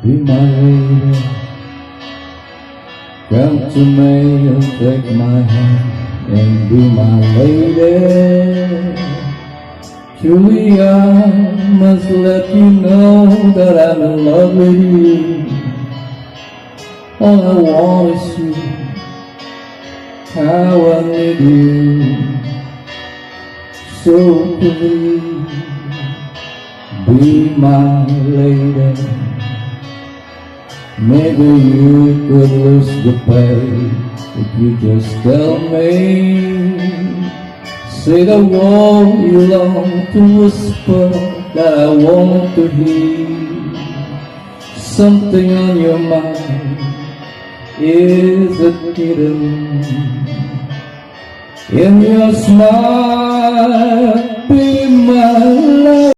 be my lady. Come to me and take my hand and be my lady. Truly I must let you know that I'm in love with you. All I want is you, how I need you. So please be my lady. Maybe you could lose the pay if you just tell me. Say the word you long to whisper that I want to hear. Something on your mind, is it hidden in your smile? Be my